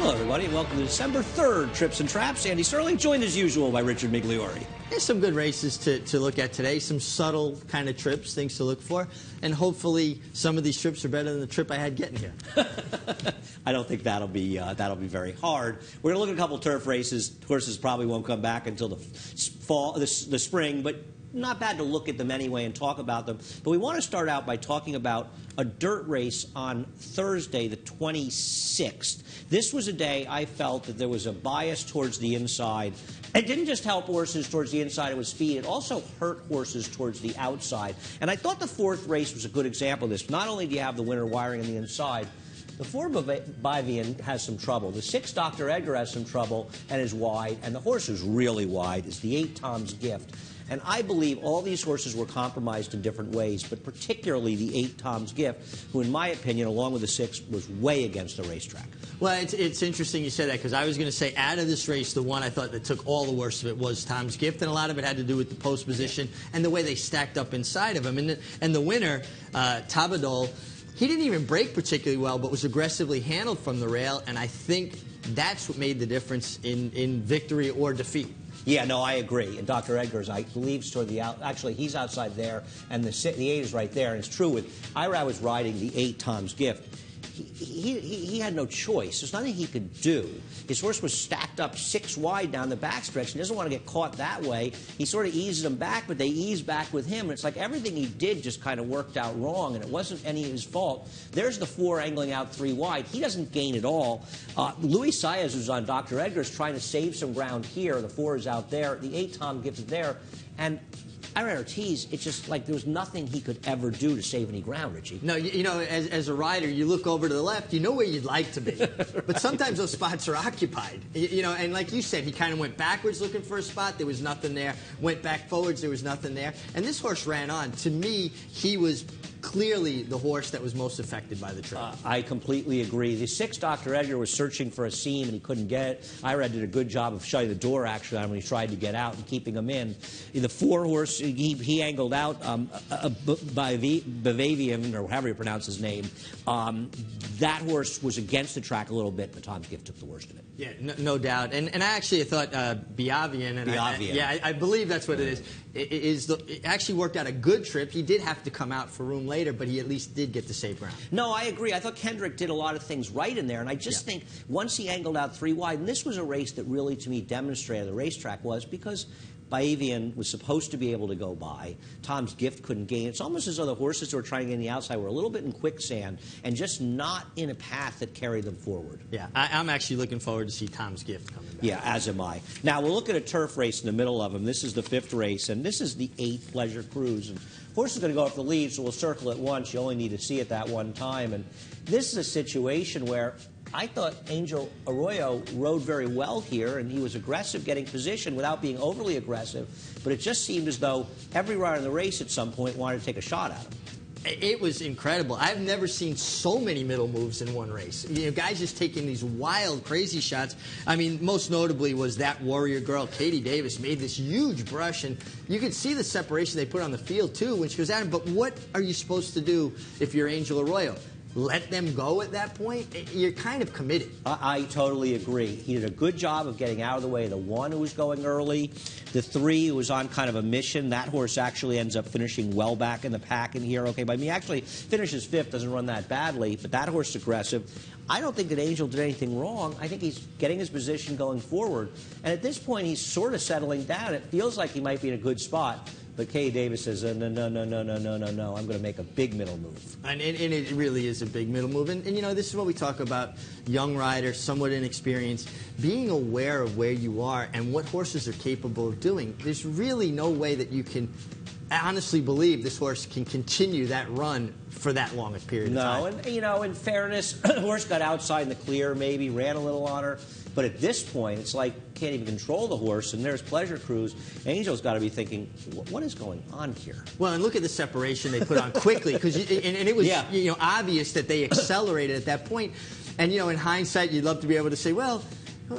Hello, everybody, and welcome to December 3rd Trips and Traps. Andy Serling, joined as usual by Richard Migliore. There's some good races to look at today, some subtle kind of trips, things to look for, and hopefully some of these trips are better than the trip I had getting here. I don't think that'll be very hard. We're going to look at a couple turf races. Horses probably won't come back until the spring, but not bad to look at them anyway and talk about them. But we want to start out by talking about a dirt race on Thursday, the 26th. This was a day I felt that there was a bias towards the inside. It didn't just help horses towards the inside with speed, it also hurt horses towards the outside. And I thought the fourth race was a good example of this. Not only do you have the winner wiring on the inside, the 4 Bavian has some trouble. The 6 Dr. Edgar has some trouble and is wide, and the horse who's really wide is the 8 Tom's Gift. And I believe all these horses were compromised in different ways, but particularly the 8 Tom's Gift, who in my opinion, along with the 6, was way against the racetrack. Well, it's interesting you said that, because I was going to say out of this race, the one I thought that took all the worst of it was Tom's Gift, and a lot of it had to do with the post position and the way they stacked up inside of him. And the winner, Tabadol, he didn't even break particularly well, but was aggressively handled from the rail, and I think that's what made the difference in victory or defeat. Yeah, no, I agree. And Dr. Edgar's, I believe, toward the out. Actually, he's outside there, and the 8 is right there. And it's true with Ira was riding the 8 Tom's Gift. He had no choice. There's nothing he could do. His horse was stacked up 6 wide down the backstretch, and he doesn't want to get caught that way. He sort of eases them back, but they ease back with him. And it's like everything he did just kind of worked out wrong, and it wasn't any of his fault. There's the 4 angling out 3 wide. He doesn't gain at all. Luis Saez, who's on Dr. Edgar, is trying to save some ground here. The 4 is out there. The 8 Tom Gift is there. And Ira Ortiz, it's just like there was nothing he could ever do to save any ground, Richie. No, you know, as a rider, you look over to the left, you know where you'd like to be. But sometimes those spots are occupied. You know, and like you said, he kind of went backwards looking for a spot. There was nothing there. Went back forwards. There was nothing there. And this horse ran on. To me, he was clearly the horse that was most affected by the trip. I completely agree. The 6 Dr. Edgar was searching for a seam and he couldn't get it. Ira did a good job of shutting the door actually on when he tried to get out and keeping him in. The 4 horse, he angled out Bavavian, or however you pronounce his name. That horse was against the track a little bit, but Tom's Gift took the worst of it. Yeah, no doubt. And I actually thought Biavian, and I believe that's what it is. It actually worked out a good trip. He did have to come out for room later, but he at least did get to save ground. No, I agree. I thought Kendrick did a lot of things right in there, and I just think once he angled out 3 wide, and this was a race that really, to me, demonstrated the racetrack was because Bavian was supposed to be able to go by. Tom's Gift couldn't gain. It's almost as though the horses who were trying to get in the outside were a little bit in quicksand and just not in a path that carried them forward. Yeah, I'm actually looking forward to see Tom's Gift coming back. Yeah, as am I. Now, we'll look at a turf race in the middle of them. This is the 5th race, and this is the 8th Pleasure Cruise. And horse is going to go off the lead, so we'll circle it once. You only need to see it that one time. And this is a situation where I thought Angel Arroyo rode very well here, and he was aggressive getting position without being overly aggressive, but it just seemed as though every rider in the race at some point wanted to take a shot at him. It was incredible. I've never seen so many middle moves in one race. You know, guys just taking these wild, crazy shots. I mean, most notably was that Warrior girl, Katie Davis, made this huge brush, and you could see the separation they put on the field, too, when she was at him. But what are you supposed to do if you're Angel Arroyo? Let them go at that point? You're kind of committed. I totally agree. He did a good job of getting out of the way of the 1 who was going early. The 3 who was on kind of a mission. That horse actually ends up finishing well back in the pack in here. Okay, but I mean, actually finishes 5th, doesn't run that badly, but that horse is aggressive. I don't think that Angel did anything wrong. I think he's getting his position going forward. And at this point, he's sort of settling down. It feels like he might be in a good spot. But Katie Davis says, no, I'm going to make a big middle move. And it really is a big middle move. And, you know, this is what we talk about, young riders, somewhat inexperienced, being aware of where you are and what horses are capable of doing. There's really no way that you can honestly believe this horse can continue that run for that long a period of time. No, and, you know, in fairness, the horse got outside in the clear, maybe, ran a little on her. But at this point, it's like can't even control the horse, and there's Pleasure Cruise. Angel's got to be thinking, what is going on here? Well, and look at the separation they put on quickly, because and it was you know, obvious that they accelerated at that point. And you know, in hindsight, you'd love to be able to say, well,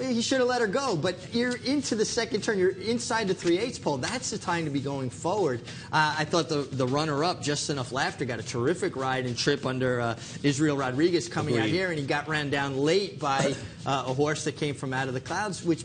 He should have let her go, but you're into the second turn. You're inside the 3/8 pole. That's the time to be going forward. I thought the runner-up, Just Enough Laughter, got a terrific ride and trip under Israel Rodriguez coming out here, and he got ran down late by a horse that came from out of the clouds, which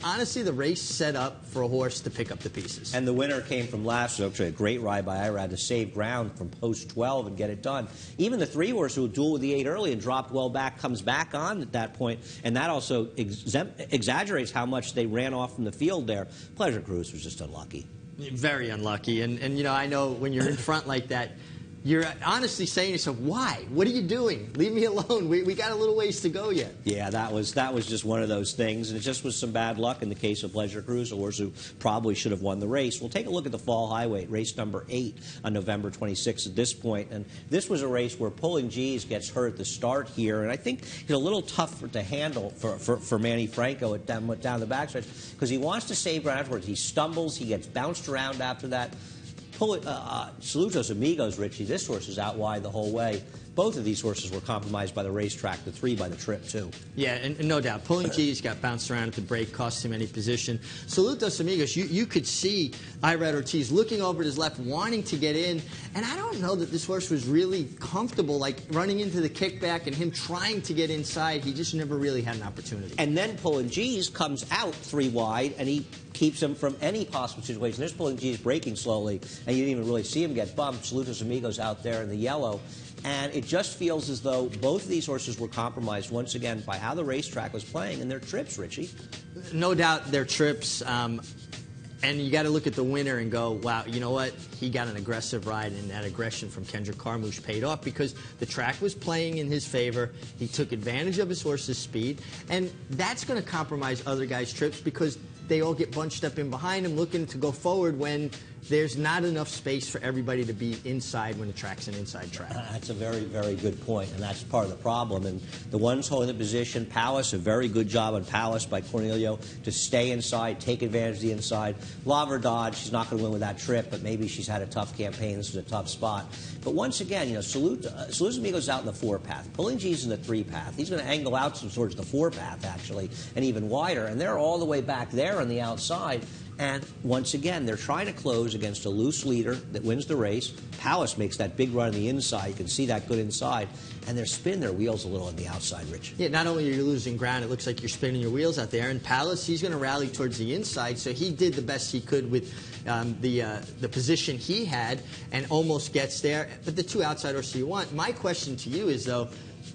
honestly, the race set up for a horse to pick up the pieces. And the winner came from last, so actually a great ride by Irad to save ground from post 12 and get it done. Even the 3 horse who dueled with the 8 early and dropped well back comes back on at that point, and that also exaggerates how much they ran off from the field there. Pleasure Cruise was just unlucky. Very unlucky. And you know, I know when you're in front like that, you're honestly saying to yourself, why? What are you doing? Leave me alone. We got a little ways to go yet. Yeah, that was just one of those things, and it just was some bad luck in the case of Pleasure Cruise, a horse who probably should have won the race. We'll take a look at the Fall Highway, race number 8 on November 26th at this point, and this was a race where Pulling G's gets hurt at the start here, and I think he's a little tough to handle for Manny Franco down the backstretch because he wants to save ground afterwards. He stumbles, he gets bounced around after that. Salutos Amigos, Richie, this horse is out wide the whole way. Both of these horses were compromised by the racetrack, the 3 by the trip, too. Yeah, and no doubt. Pulling G's got bounced around at the break, cost him any position. Salutos Amigos, you could see Irad Ortiz looking over to his left, wanting to get in. And I don't know that this horse was really comfortable, like running into the kickback and him trying to get inside. He just never really had an opportunity. And then Pulling G's comes out 3 wide, and he keeps him from any possible situation. There's Pulling G's braking slowly, and you didn't even really see him get bumped. Salutos Amigos out there in the yellow. And it just feels as though both of these horses were compromised once again by how the racetrack was playing and their trips, Richie. No doubt their trips. And you got to look at the winner and go, wow, you know what? He got an aggressive ride, and that aggression from Kendrick Carmouche paid off because the track was playing in his favor. He took advantage of his horse's speed, and that's going to compromise other guys' trips because they all get bunched up in behind him looking to go forward when there's not enough space for everybody to be inside when the track's an inside track. That's a very, very good point, and that's part of the problem. And the ones holding the position, Palace, a very good job on Palace by Cornelio to stay inside, take advantage of the inside. La Verdad, she's not going to win with that trip, but maybe she's had a tough campaign. This is a tough spot. But once again, you know, Saludos Amigos out in the 4 path. Pulling G's in the 3 path. He's going to angle out towards the 4 path, actually, and even wider. And they're all the way back there on the outside. And once again, they're trying to close against a loose leader that wins the race. Palace makes that big run on the inside. You can see that good inside. And they're spinning their wheels a little on the outside, Rich. Yeah, not only are you losing ground, it looks like you're spinning your wheels out there. And Palace, he's going to rally towards the inside, so he did the best he could with the position he had and almost gets there. But the 2 outside horses you want. My question to you is, though,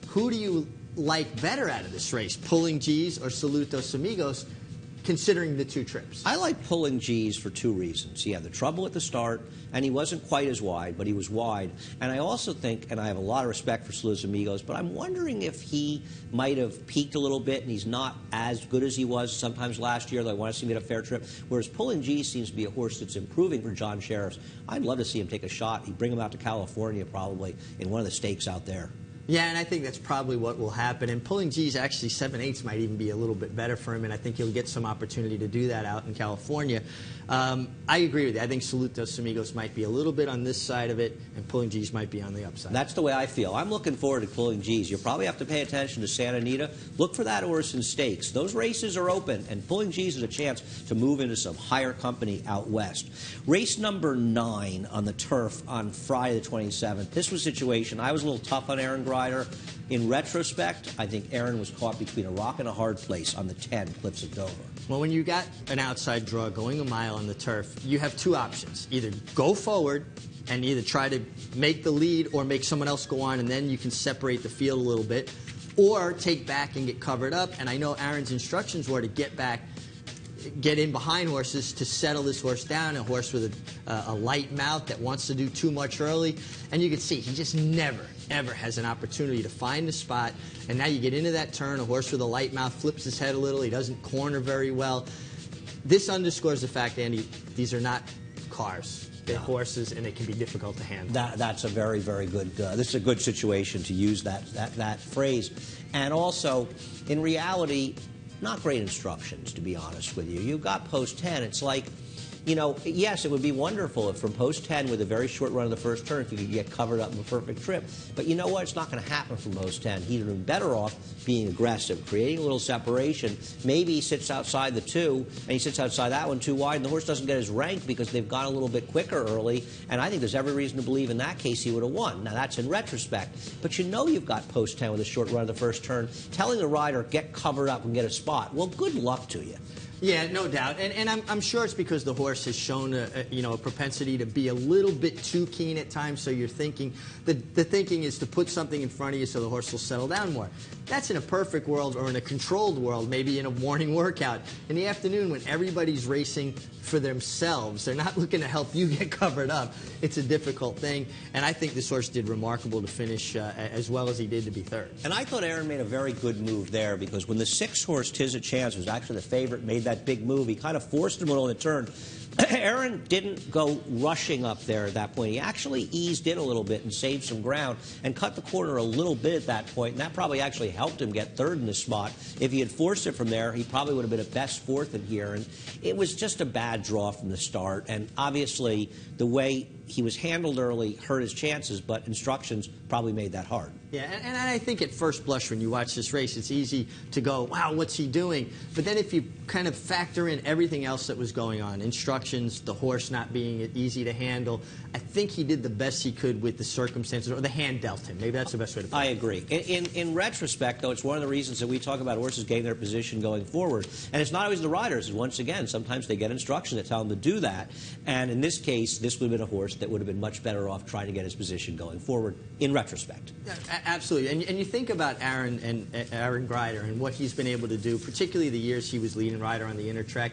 who do you like better out of this race, Pulling G's or Salutos Amigos, considering the 2 trips? I like Pulling G's for 2 reasons. He had the trouble at the start, and he wasn't quite as wide, but he was wide. And I also think, and I have a lot of respect for Saludos Amigos, but I'm wondering if he might have peaked a little bit, and he's not as good as he was sometimes last year, though I want to see him get a fair trip. Whereas Pulling G's seems to be a horse that's improving for John Sheriffs. I'd love to see him take a shot. He'd bring him out to California probably in one of the stakes out there. Yeah, and I think that's probably what will happen. And Pulling G's actually 7/8 might even be a little bit better for him, and I think he'll get some opportunity to do that out in California. I agree with you. I think Salutos Amigos might be a little bit on this side of it, and Pulling G's might be on the upside. That's the way I feel. I'm looking forward to Pulling G's. You'll probably have to pay attention to Santa Anita. Look for that horse in stakes. Those races are open, and Pulling G's is a chance to move into some higher company out west. Race number 9 on the turf on Friday the 27th. This was a situation. I was a little tough on Aaron Grider. In retrospect, I think Aaron was caught between a rock and a hard place on the 10, Cliffs of Dover. Well, when you got an outside draw going a mile on the turf, you have 2 options. Either go forward and either try to make the lead or make someone else go on, and then you can separate the field a little bit, or take back and get covered up. And I know Aaron's instructions were to get back, get in behind horses to settle this horse down, a horse with a light mouth that wants to do too much early. And you can see he just never, ever has an opportunity to find a spot. And now you get into that turn, a horse with a light mouth flips his head a little, he doesn't corner very well. This underscores the fact, Andy, these are not cars. They're horses, and it can be difficult to handle. That's a very, very good, this is a good situation to use that phrase. And also, in reality, not great instructions, to be honest with you. You got post 10. It's like yes, it would be wonderful if from post 10 with a very short run of the first turn, if you could get covered up in a perfect trip. But you know what? It's not going to happen from post 10. He'd have been better off being aggressive, creating a little separation. Maybe he sits outside the 2, and he sits outside that one too wide, and the horse doesn't get his rank because they've gone a little bit quicker early. And I think there's every reason to believe in that case he would have won. Now, that's in retrospect. But you've got post 10 with a short run of the first turn, telling the rider, get covered up and get a spot. Well, good luck to you. Yeah, no doubt, and I'm sure it's because the horse has shown a propensity to be a little bit too keen at times. So you're thinking the thinking is to put something in front of you so the horse will settle down more. That's in a perfect world or in a controlled world, maybe in a morning workout. In the afternoon, when everybody's racing for themselves, they're not looking to help you get covered up. It's a difficult thing, and I think this horse did remarkable to finish as well as he did to be third. And I thought Aaron made a very good move there because when the 6 horse Tis a Chance was actually the favorite, made that big move, he kind of forced him on the turn. Aaron didn't go rushing up there at that point. He actually eased in a little bit and saved some ground and cut the corner a little bit at that point, and that probably actually helped him get third in this spot. If he had forced it from there, he probably would have been a best fourth in here. And it was just a bad draw from the start, and obviously the way he was handled early hurt his chances, but instructions probably made that hard. Yeah, and I think at first blush when you watch this race, it's easy to go, wow, what's he doing? But then if you kind of factor in everything else that was going on, instructions, the horse not being easy to handle, I think he did the best he could with the circumstances, or the hand dealt him. Maybe that's the best way to put it. I agree. In retrospect, though, it's one of the reasons that we talk about horses getting their position going forward. And it's not always the riders. Once again, sometimes they get instructions that tell them to do that. And in this case, this would have been a horse that would have been much better off trying to get his position going forward in retrospect. Yeah, absolutely. And you think about Aaron Greider and what he's been able to do, particularly the years he was leading rider on the inner track.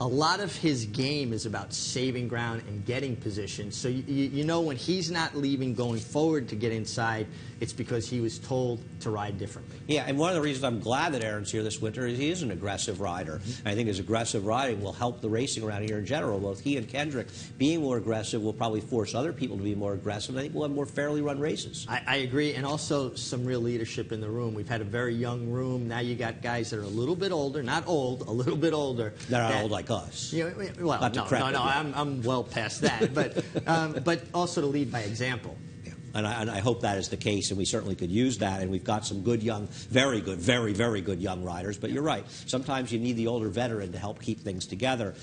A lot of his game is about saving ground and getting position. So you know when he's not leaving going forward to get inside, it's because he was told to ride differently. Yeah, and one of the reasons I'm glad that Aaron's here this winter is he is an aggressive rider. And I think his aggressive riding will help the racing around here in general. Both he and Kendrick being more aggressive will probably force other people to be more aggressive. And I think we'll have more fairly run races. I agree, and also some real leadership in the room. We've had a very young room. Now you got guys that are a little bit older, not old, a little bit older. They're not old like us. You know, well, no, I'm well past that. But also to lead by example. And I hope that is the case, and we certainly could use that. And we've got some good young, very good, very, very good young riders. But you're right. Sometimes you need the older veteran to help keep things together.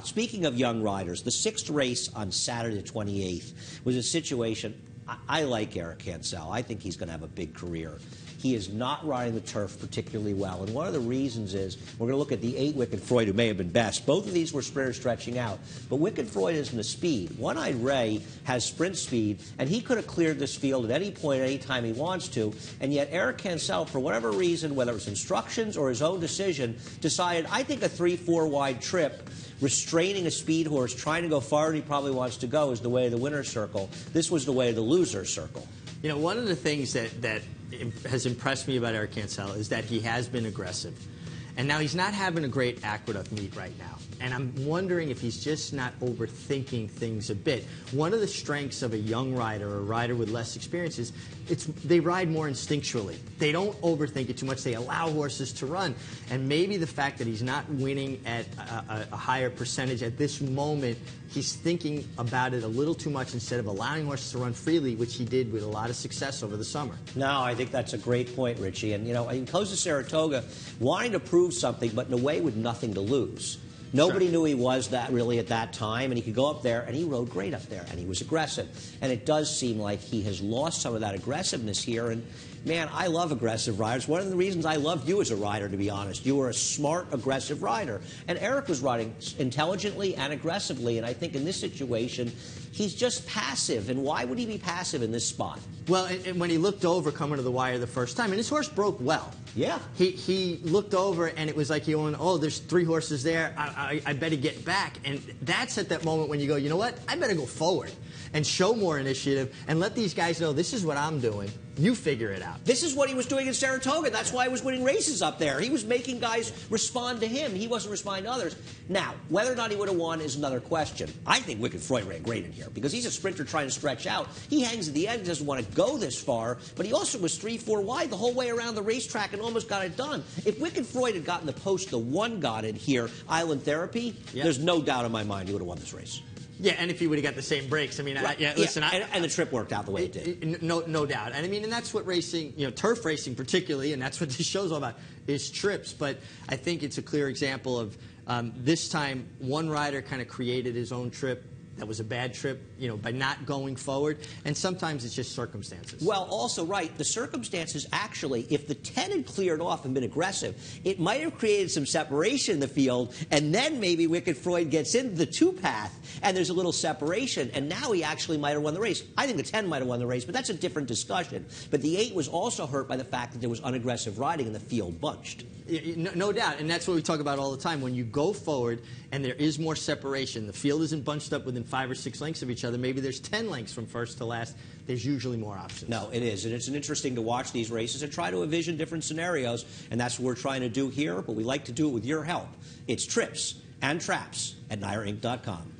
Speaking of young riders, the 6th race on Saturday the 28th was a situation. I like Eric Cancel. I think he's going to have a big career. He is not riding the turf particularly well. And one of the reasons is we're going to look at the 8 Wicked Freud, who may have been best. Both of these were sprinters stretching out. But Wicked Freud isn't the speed. One-Eyed Ray has sprint speed, and he could have cleared this field at any point, any time he wants to. And yet Eric Cancel, for whatever reason, whether it's instructions or his own decision, decided, I think a 3-4 wide trip, restraining a speed horse, trying to go farther than he probably wants to go, is the way of the winner's circle. This was the way of the loser's circle. You know, one of the things that has impressed me about Eric Cancel is that he has been aggressive. And now he's not having a great aqueduct meet right now. And I'm wondering if he's just not overthinking things a bit. One of the strengths of a young rider or a rider with less experience is they ride more instinctually. They don't overthink it too much. They allow horses to run. And maybe the fact that he's not winning at a higher percentage at this moment, he's thinking about it a little too much instead of allowing horses to run freely, which he did with a lot of success over the summer. No, I think that's a great point, Richie. And, you know, he goes to Saratoga wanting to prove something, but in a way with nothing to lose. Nobody knew he was that really at that time, and he could go up there, and he rode great up there, and he was aggressive. And it does seem like he has lost some of that aggressiveness here. And, man, I love aggressive riders. One of the reasons I love you as a rider, to be honest. You were a smart, aggressive rider. And Eric was riding intelligently and aggressively, and I think in this situation, he's just passive. And why would he be passive in this spot? Well, and when he looked over coming to the wire the first time, and his horse broke well. Yeah. He looked over, and it was like he went, oh, there's 3 horses there. I better get back. And that's at that moment when you go, you know what? I better go forward. and show more initiative and let these guys know this is what I'm doing. You figure it out. This is what he was doing in Saratoga. That's why he was winning races up there. He was making guys respond to him. He wasn't responding to others. Now, whether or not he would have won is another question. I think Wicked Freud ran great in here because he's a sprinter trying to stretch out. He hangs at the end, doesn't want to go this far, but he also was 3-4 wide the whole way around the racetrack and almost got it done. If Wicked Freud had gotten the post the one got in here, Island Therapy, there's no doubt in my mind he would have won this race. Yeah, and if he would have got the same breaks, I mean, right. Listen, and the trip worked out the way it did. No doubt. And I mean, and that's what racing, turf racing particularly, and that's what this show's all about, is trips. But I think it's a clear example of this time one rider kind of created his own trip. That was a bad trip, by not going forward. And sometimes it's just circumstances. Well, also, right, the circumstances actually, if the 10 had cleared off and been aggressive, it might have created some separation in the field, and then maybe Wicked Freud gets into the 2 path, and there's a little separation, and now he actually might have won the race. I think the 10 might have won the race, but that's a different discussion. But the 8 was also hurt by the fact that there was unaggressive riding and the field bunched. No doubt, and that's what we talk about all the time. When you go forward and there is more separation, the field isn't bunched up within 5 or 6 lengths of each other. Maybe there's 10 lengths from first to last. There's usually more options. No, it is, and it's interesting to watch these races and try to envision different scenarios, and that's what we're trying to do here, but we like to do it with your help. It's Trips and Traps at NYRInc.com.